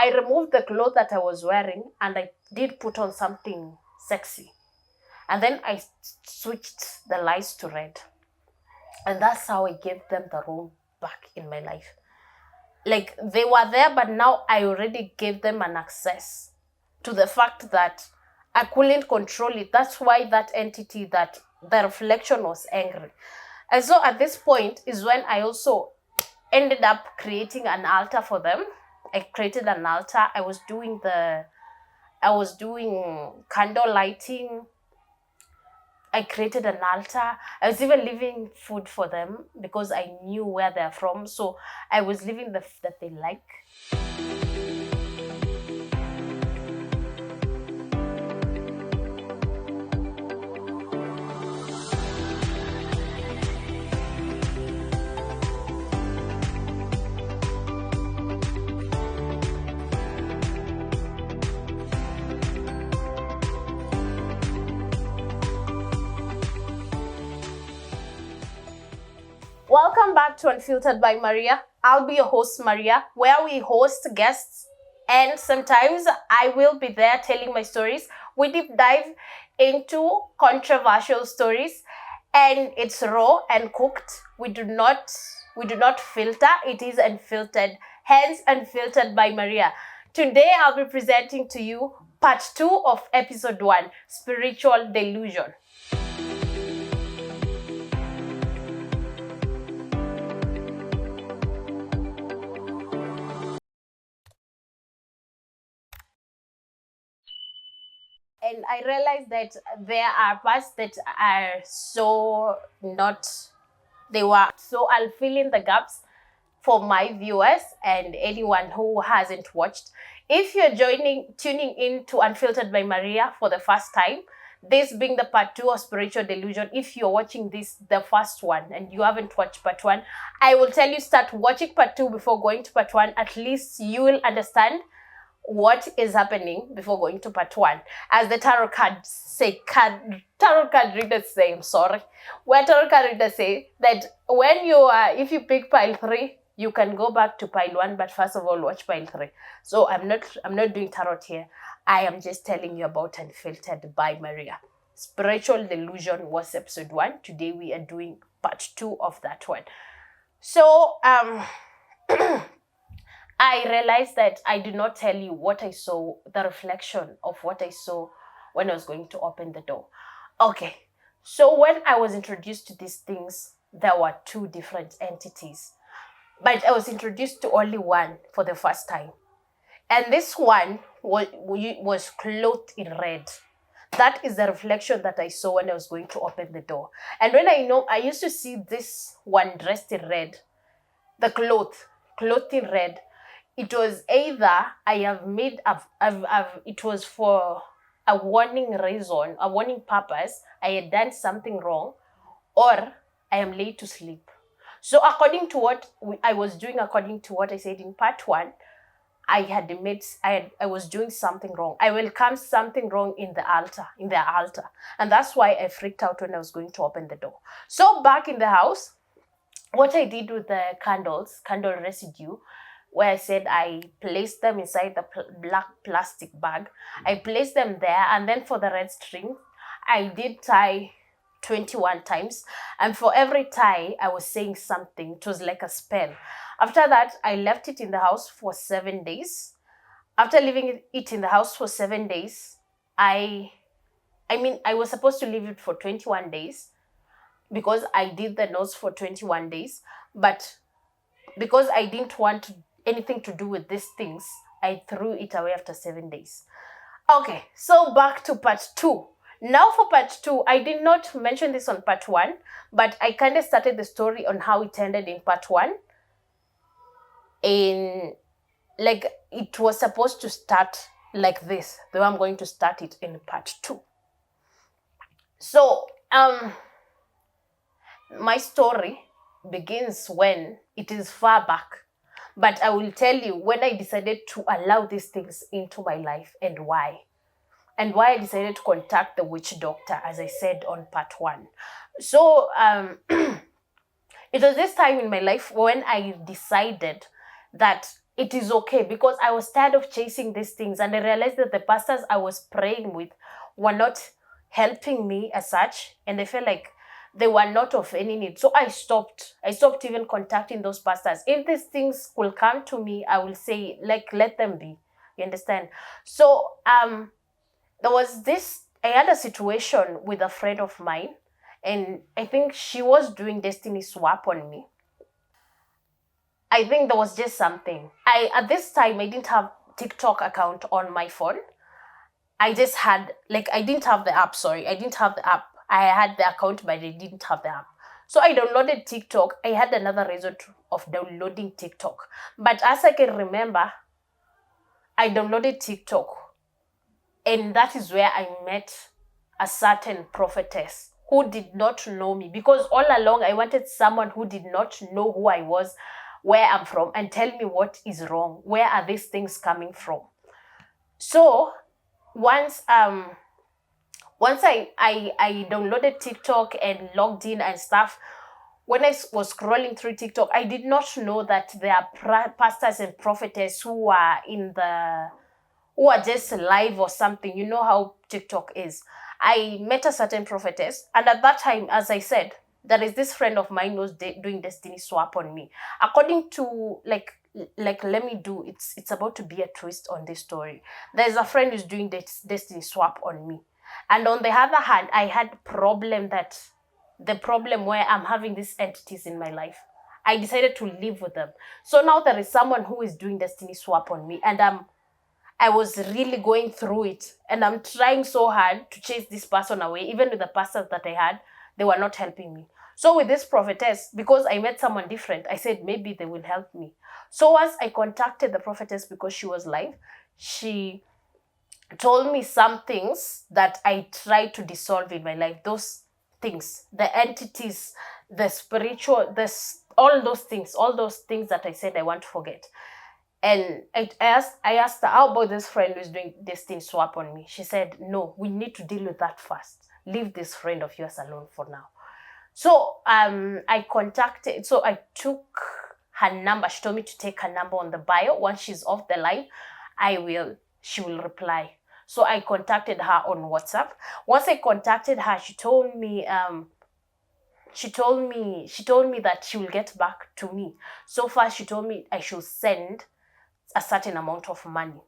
I removed the clothes that I was wearing and I did put on something sexy. And then I switched the lights to red. And that's how I gave them the room back in my life. Like, they were there, but now I already gave them an access to the fact that I couldn't control it. That's why that entity, that the reflection, was angry. And so at this point is when I also ended up creating an altar for them. I created an altar. I was doing candle lighting. I created an altar. I was even leaving food for them because I knew where they're from. So I was leaving the food that they like. Welcome back to Unfiltered by Maria. I'll be your host, Maria, where we host guests, and sometimes I will be there telling my stories. We deep dive into controversial stories, and it's raw and cooked. We do not filter. It is unfiltered, hence Unfiltered by Maria. Today I'll be presenting to you part 2 of episode 1, Spiritual Delusion. And I realized that there are parts that are I'll fill in the gaps for my viewers and anyone who hasn't watched. If you're tuning in to Unfiltered by Maria for the first time, this being the part 2 of Spiritual Delusion, if you're watching this, the first one, and you haven't watched part 1, I will tell you, start watching part 2 before going to part 1. At least you will understand what is happening before going to part 1. As the tarot card readers say, where tarot card readers say that if you pick pile 3, you can go back to pile 1, but first of all, watch pile 3. So I'm not doing tarot here. I am just telling you about Unfiltered by Maria. Spiritual Delusion was episode 1. Today we are doing part 2 of that one. So, I realized that I did not tell you what I saw, the reflection of what I saw when I was going to open the door. Okay, so when I was introduced to these things, there were 2 different entities. But I was introduced to only one for the first time. And this one was clothed in red. That is the reflection that I saw when I was going to open the door. And when I used to see this one dressed in red, the clothed in red, it was either it was for a warning reason, a warning purpose, I had done something wrong, or I am laid to sleep. So according to what I was doing, according to what I said in part 1, I was doing something wrong. I welcomed something wrong in the altar. And that's why I freaked out when I was going to open the door. So back in the house, what I did with the candle residue, where I said I placed them inside the black plastic bag. I placed them there, and then for the red string, I did tie 21 times. And for every tie, I was saying something. It was like a spell. After that, I left it in the house for 7 days. After leaving it in the house for 7 days, I was supposed to leave it for 21 days because I did the notes for 21 days. But because I didn't want anything to do with these things, I threw it away after 7 days. Okay, so back to part 2. Now for part 2, I did not mention this on part 1, but I kind of started the story on how it ended in part 1. It was supposed to start like this, though I'm going to start it in part 2. So, my story begins when it is far back. But I will tell you when I decided to allow these things into my life and why. And why I decided to contact the witch doctor, as I said on part 1. So it was this time in my life when I decided that it is okay, because I was tired of chasing these things, and I realized that the pastors I was praying with were not helping me as such, and I felt like they were not of any need. So I stopped. I stopped even contacting those pastors. If these things could come to me, I will say, like, let them be. You understand? So there was this, I had a situation with a friend of mine, and I think she was doing destiny swap on me. I think there was just something. At this time I didn't have TikTok account on my phone. I just had, like, I didn't have the app, sorry. I didn't have the app. I had the account, but I didn't have the app. So I downloaded TikTok. I had another reason of downloading TikTok. But as I can remember, I downloaded TikTok. And that is where I met a certain prophetess who did not know me. Because all along I wanted someone who did not know who I was, where I'm from, and tell me what is wrong. Where are these things coming from? So once I downloaded TikTok and logged in and stuff, when I was scrolling through TikTok, I did not know that there are pastors and prophetess who are just live or something. You know how TikTok is. I met a certain prophetess, and at that time, as I said, there is this friend of mine who was doing destiny swap on me. According to let me do, it's about to be a twist on this story. There's a friend who's doing destiny swap on me, and on the other hand, I had the problem where I'm having these entities in my life. I decided to live with them. So now there is someone who is doing destiny swap on me, and I was really going through it, and I'm trying so hard to chase this person away. Even with the pastors that I had, they were not helping me. So with this prophetess, because I met someone different, I said maybe they will help me. So as I contacted the prophetess, because she was live, she told me some things that I tried to dissolve in my life. Those things, the entities, the spiritual, all those things that I said I want to forget. And I asked her, how about this friend who's doing destiny swap on me? She said, no, we need to deal with that first. Leave this friend of yours alone for now. So I took her number. She told me to take her number on the bio. Once she's off the line, she will reply. So I contacted her on WhatsApp. Once I contacted her, she told me that she will get back to me. So far, she told me I should send a certain amount of money.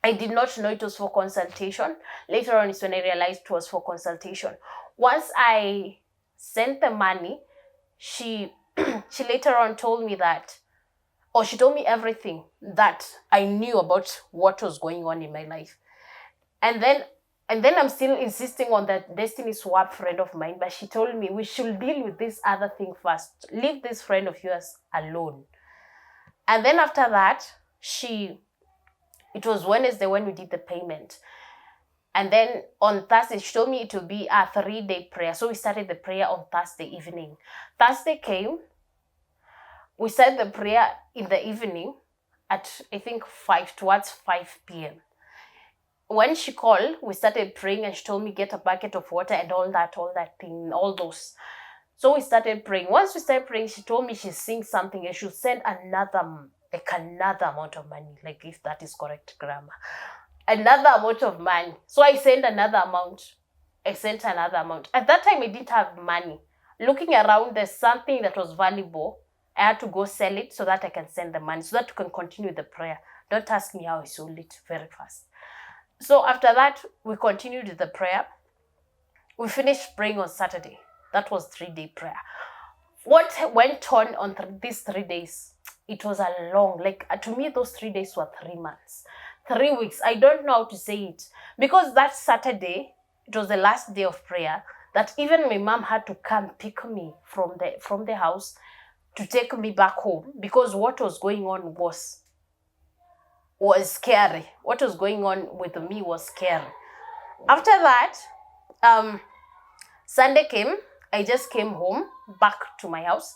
I did not know it was for consultation. Later on is when I realized it was for consultation. Once I sent the money, she later on told me she told me everything that I knew about what was going on in my life. And then I'm still insisting on that destiny swap friend of mine, but she told me we should deal with this other thing first. Leave this friend of yours alone. And then after that, it was Wednesday when we did the payment. And then on Thursday, she told me it would be a 3-day prayer. So we started the prayer on Thursday evening. Thursday came. We started the prayer in the evening at, I think, towards 5 p.m. When she called, we started praying, and she told me get a bucket of water and all that thing, all those. So we started praying. Once we started praying, she told me she's seeing something and she'll send another amount of money, like if that is correct grammar. Another amount of money. So I sent another amount. I sent another amount. At that time, I didn't have money. Looking around, there's something that was valuable. I had to go sell it so that I can send the money, so that we can continue the prayer. Don't ask me how I sold it very fast. So after that, we continued with the prayer. We finished praying on Saturday. That was 3-day prayer. What went on these 3 days? It was a long, to me, those 3 days were 3 months. 3 weeks. I don't know how to say it. Because that Saturday, it was the last day of prayer, that even my mom had to come pick me from the house to take me back home, because what was going on was scary. What was going on with me was scary. After that, Sunday came. I just came home, back to my house.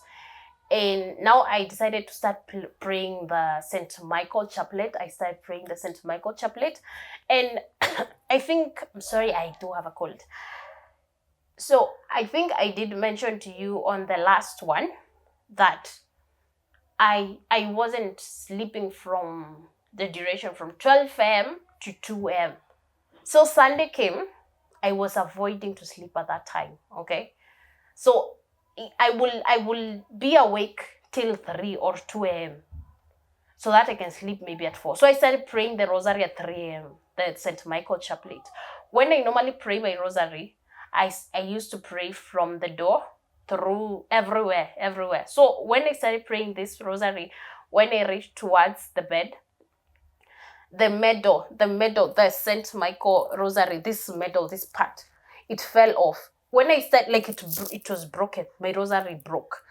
And now I decided to start praying the St. Michael Chaplet. I started praying the St. Michael Chaplet. And I do have a cold. So I think I did mention to you on the last one that I wasn't sleeping from the duration from 12 a.m. to 2 a.m. So Sunday came, I was avoiding to sleep at that time. Okay. So I will be awake till 3 or 2 a.m. so that I can sleep maybe at 4. So I started praying the rosary at 3 a.m., the St. Michael chaplet. When I normally pray my rosary, I used to pray from the door through everywhere. So when I started praying this rosary, when I reached towards the bed, the middle, the St. Michael rosary, this middle, this part, it fell off. When I started, like it was broken. My rosary broke.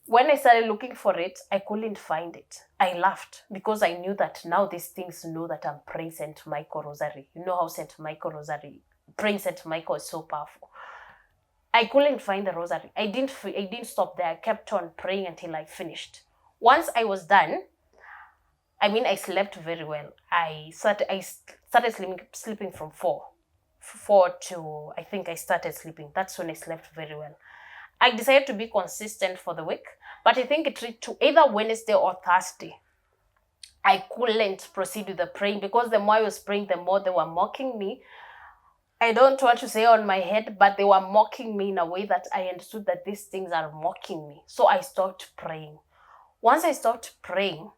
When I started looking for it, I couldn't find it. I laughed because I knew that now these things know that I'm praying St. Michael rosary. You know how St. Michael rosary, praying St. Michael is so powerful. I couldn't find the rosary. I didn't stop there. I kept on praying until I finished. Once I was done, I slept very well. I started sleeping from 4 to, I think I started sleeping. That's when I slept very well. I decided to be consistent for the week, but I think it reached to either Wednesday or Thursday. I couldn't proceed with the praying because the more I was praying, the more they were mocking me. I don't want to say on my head, but they were mocking me in a way that I understood that these things are mocking me. So I stopped praying. Once I stopped praying,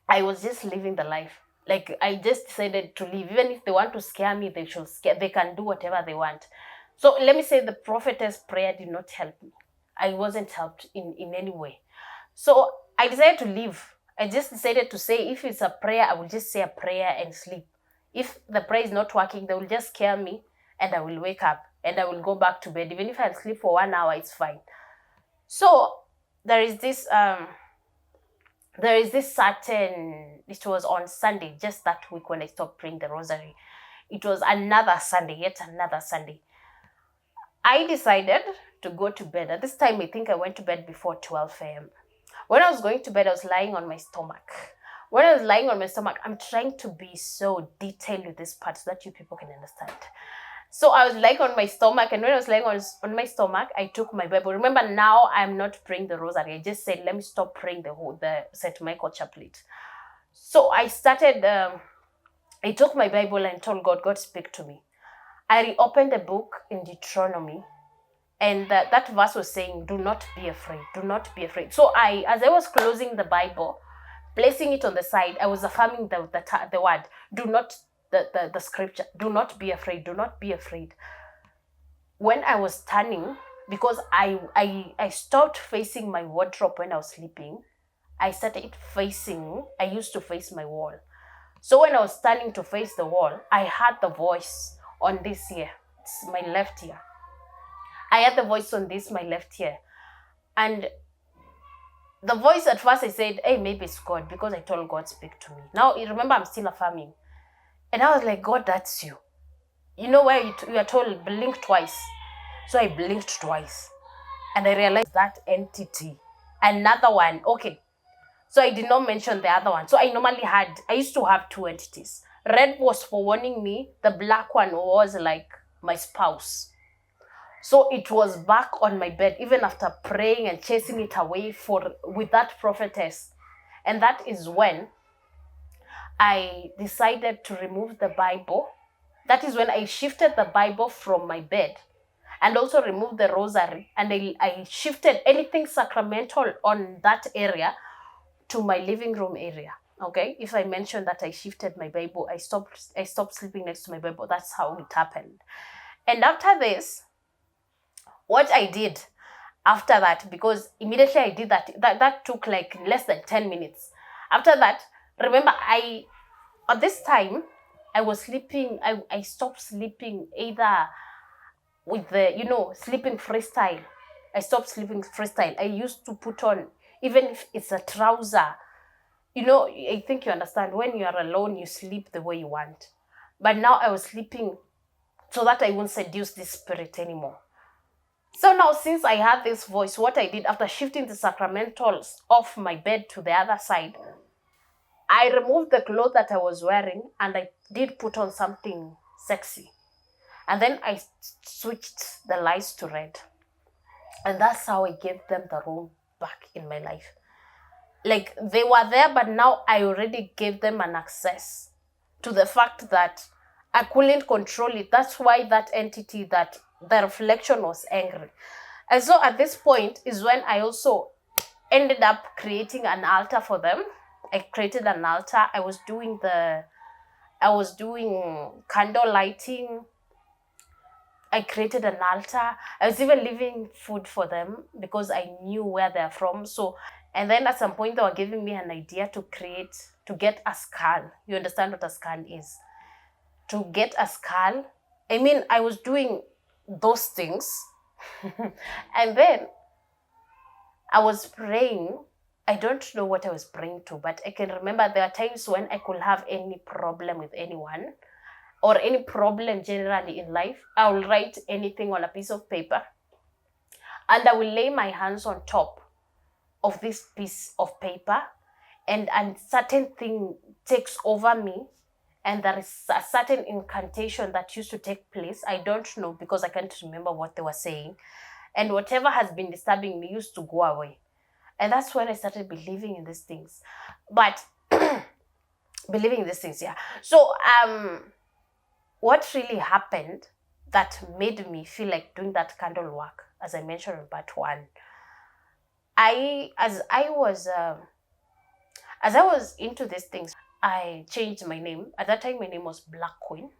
I was just living the life. Like I just decided to leave. Even if they want to scare me, they should scare. They can do whatever they want. So let me say the prophetess prayer did not help me. I wasn't helped in any way. So I decided to leave. I just decided to say if it's a prayer, I will just say a prayer and sleep. If the prayer is not working, they will just scare me and I will wake up and I will go back to bed. Even if I sleep for 1 hour, it's fine. So there is this certain, it was on Sunday, just that week when I stopped praying the rosary. It was another Sunday, yet another Sunday. I decided to go to bed. At this time, I think I went to bed before 12 a.m. When I was going to bed, I was lying on my stomach. When I was lying on my stomach, I'm trying to be so detailed with this part so that you people can understand. So I was lying on my stomach, and when I was lying on my stomach, I took my Bible. Remember, now I'm not praying the rosary. I just said, let me stop praying the St. Michael chaplet. So I started, I took my Bible and told God, God, speak to me. I reopened the book in Deuteronomy, and that verse was saying, do not be afraid, do not be afraid. So as I was closing the Bible, placing it on the side, I was affirming the word, do not, the scripture, do not be afraid, do not be afraid. When I was turning, because I stopped facing my wardrobe when I was sleeping, I started facing, I used to face my wall. So when I was turning to face the wall, I heard the voice on this ear, it's my left ear. I heard the voice on this, my left ear. And the voice at first I said, hey, maybe it's God, because I told God, speak to me. Now, you remember, I'm still affirming. And I was like, God, that's you. You know where you are told, blink twice. So I blinked twice. And I realized that entity. Another one, okay. So I did not mention the other one. So I used to have 2 entities. Red was for warning me. The black one was like my spouse. So it was back on my bed, even after praying and chasing it away with that prophetess. And that is when I decided to remove the Bible. That is when I shifted the Bible from my bed and also removed the rosary. And I shifted anything sacramental on that area to my living room area. Okay, if I mentioned that I shifted my Bible, I stopped sleeping next to my Bible. That's how it happened. And after this, what I did after that, because immediately I did that took like less than 10 minutes. After that, remember, at this time, I was sleeping, I stopped sleeping either with the, sleeping freestyle. I stopped sleeping freestyle. I used to put on, even if it's a trouser, I think you understand, when you are alone, you sleep the way you want. But now I was sleeping so that I won't seduce this spirit anymore. So now, since I had this voice, what I did after shifting the sacramentals off my bed to the other side, I removed the clothes that I was wearing and I did put on something sexy. And then I switched the lights to red. And that's how I gave them the room back in my life. Like, they were there, but now I already gave them an access to the fact that I couldn't control it. That's why that entity, that the reflection was angry. And so at this point is when I also ended up creating an altar for them. I created an altar. I was doing candle lighting. I created an altar. I was even leaving food for them because I knew where they're from. So, and then at some point they were giving me an idea to get a skull. You understand what a skull is? To get a skull. I mean, I was doing those things. And then I was praying. I don't know what I was praying to, but I can remember there are times when I could have any problem with anyone or any problem generally in life. I will write anything on a piece of paper and I will lay my hands on top of this piece of paper, and a certain thing takes over me, and there is a certain incantation that used to take place. I don't know because I can't remember what they were saying. And whatever has been disturbing me used to go away. And that's when I started believing in these things. But believing in these things, yeah. So what really happened that made me feel like doing that candle work, as I mentioned in part 1, as I was into these things, I changed my name. At that time, my name was Black Queen.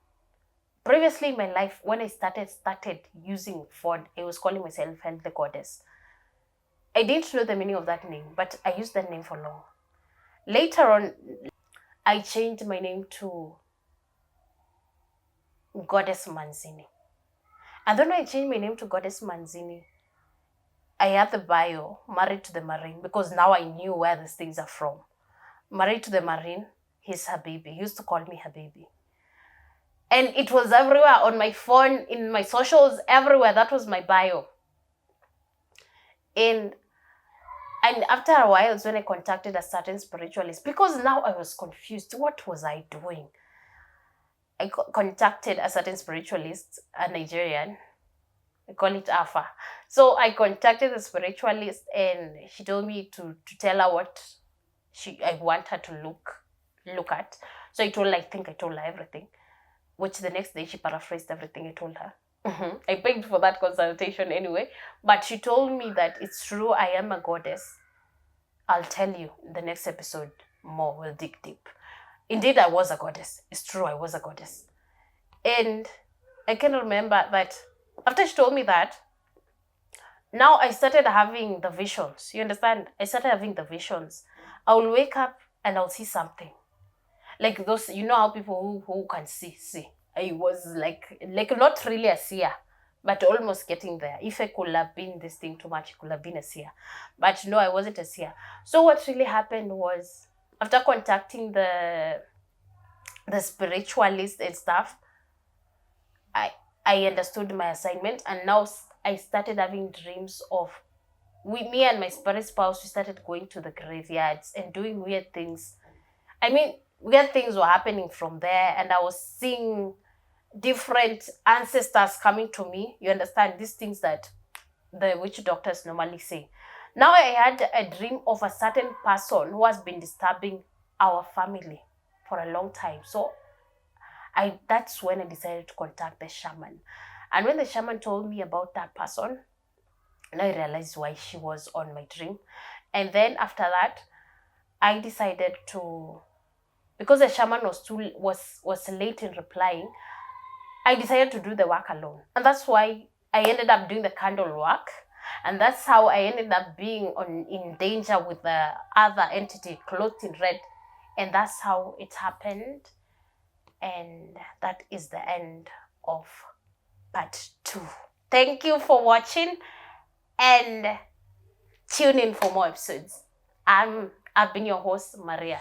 Previously in my life, when I started using phone, I was calling myself Health the Goddess. I didn't know the meaning of that name, but I used that name for long. Later on, I changed my name to Goddess Manzini. And then when I changed my name to Goddess Manzini, I had the bio, married to the Marine, because now I knew where these things are from. Married to the Marine, he's Habibi. He used to call me Habibi. And it was everywhere on my phone, in my socials, everywhere. That was my bio. And after a while is when I contacted a certain spiritualist, because now I was confused. What was I doing? I contacted a certain spiritualist, a Nigerian. I call it Afa. So I contacted the spiritualist and she told me to tell her what I want her to look at. So I think I told her everything, which the next day she paraphrased everything I told her. I paid for that consultation anyway, but she told me that it's true, I am a goddess. I'll tell you in the next episode more, we'll dig deep. Indeed, I was a goddess. It's true, I was a goddess. And I can remember that after she told me that, now I started having the visions. You understand? I started having the visions. I will wake up and I'll see something. Like those, you know how people who can see. I was like not really a seer, but almost getting there. If I could have been this thing too much, it could have been a seer. But no, I wasn't a seer. So what really happened was, after contacting the spiritualist and stuff, I understood my assignment, and now I started having dreams of me and my spirit spouse. We started going to the graveyards and doing weird things. I mean, weird things were happening from there, and I was seeing different ancestors coming to me. You understand, these things that the witch doctors normally say. Now I had a dream of a certain person who has been disturbing our family for a long time. So that's when I decided to contact the shaman. And when the shaman told me about that person, now I realized why she was on my dream. And then after that, I decided to, because the shaman was late in replying, I decided to do the work alone. And that's why I ended up doing the candle work. And that's how I ended up being in danger with the other entity clothed in red. And that's how it happened. And that is the end of part 2. Thank you for watching, and tune in for more episodes. I've been your host, Maria.